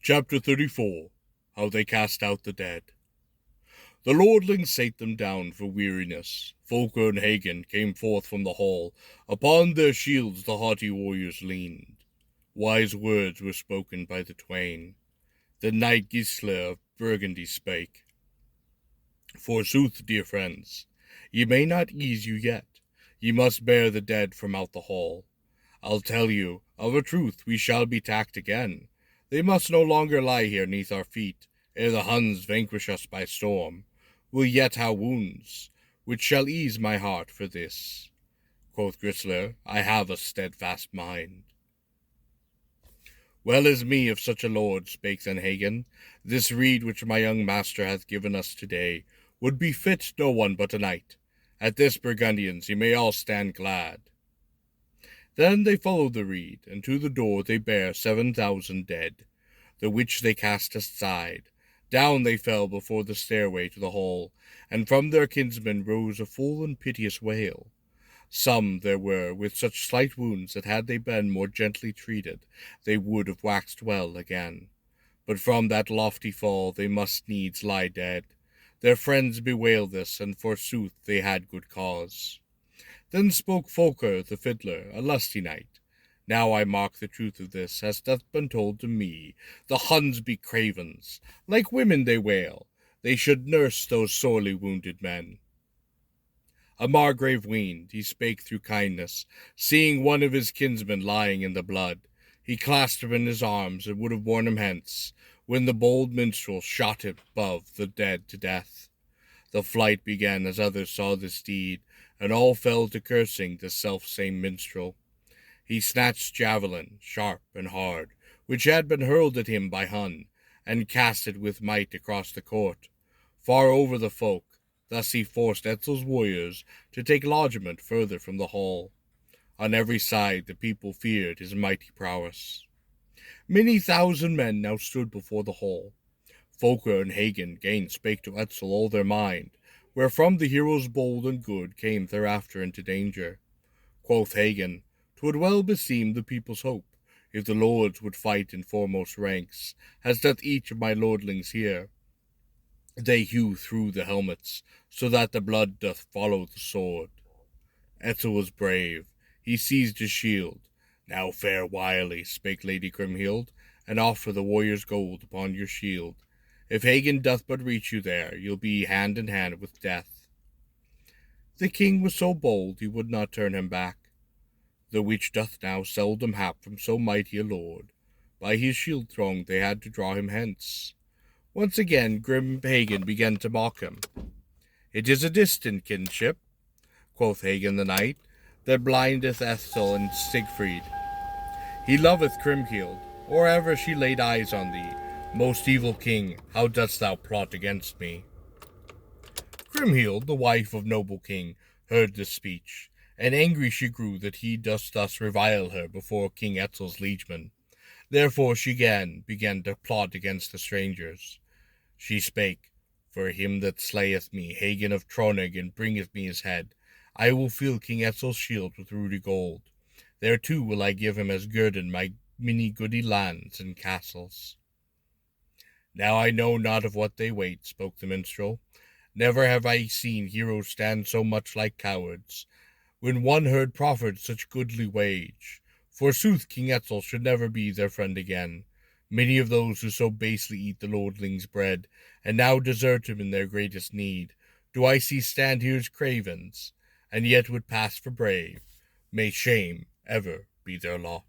Chapter 34. How they cast out the dead. The lordlings sate them down for weariness. Folker and Hagen came forth from the hall. Upon their shields the haughty warriors leaned. Wise words were spoken by the twain. The knight Gisler of Burgundy spake. Forsooth, dear friends, ye may not ease you yet. Ye must bear the dead from out the hall. I'll tell you, of a truth we shall be tacked again. They must no longer lie here neath our feet, ere the Huns vanquish us by storm. We'll yet ha' wounds, which shall ease my heart for this. Quoth Gisler, I have a steadfast mind. Well is me of such a lord, spake then Hagen. This rede which my young master hath given us today would befit no one but a knight. At this, Burgundians, ye may all stand glad. Then they followed the rede, and to the door they bare 7,000 dead, the which they cast aside. Down they fell before the stairway to the hall, and from their kinsmen rose a full and piteous wail. Some there were with such slight wounds that had they been more gently treated, they would have waxed well again. But from that lofty fall they must needs lie dead. Their friends bewailed this, and forsooth they had good cause. Then spoke Folker the fiddler, a lusty knight. Now I mark the truth of this, as doth been told to me. The Huns be cravens. Like women they wail. They should nurse those sorely wounded men. A Margrave weened, he spake through kindness, seeing one of his kinsmen lying in the blood. He clasped him in his arms, and would have borne him hence, when the bold minstrel shot above the dead to death. The flight began as others saw this deed, and all fell to cursing the self-same minstrel. He snatched javelin, sharp and hard, which had been hurled at him by Hun, and cast it with might across the court, far over the folk. Thus he forced Etzel's warriors to take lodgment further from the hall. On every side the people feared his mighty prowess. Many thousand men now stood before the hall. Folker and Hagen gain spake to Etzel all their mind, wherefrom the heroes bold and good came thereafter into danger. Quoth Hagen, 'Twould well beseem the people's hope, if the lords would fight in foremost ranks, as doth each of my lordlings here. They hew through the helmets, so that the blood doth follow the sword. Etzel was brave. He seized his shield. Now fare wilily, spake Lady Kriemhild, and offer the warrior's gold upon your shield. If Hagen doth but reach you there, you'll be hand in hand with death. The king was so bold he would not turn him back, the which doth now seldom hap from so mighty a lord. By his shield throng they had to draw him hence. Once again grim Hagen began to mock him. It is a distant kinship, quoth Hagen the knight, that blindeth Etzel and Siegfried. He loveth Kriemhild, or ever she laid eyes on thee. Most evil king, how dost thou plot against me? Kriemhild, the wife of noble king, heard this speech, and angry she grew that he dost thus revile her before King Etzel's liegemen. Therefore she began to plot against the strangers. She spake, For him that slayeth me, Hagen of Tronig, and bringeth me his head, I will fill King Etzel's shield with ruddy gold. Thereto will I give him as guerdon my many goodly lands and castles. Now I know not of what they wait, spoke the minstrel. Never have I seen heroes stand so much like cowards, when one heard proffered such goodly wage. Forsooth, King Etzel should never be their friend again. Many of those who so basely eat the lordling's bread, and now desert him in their greatest need, do I see stand here as cravens, and yet would pass for brave. May shame ever be their lot.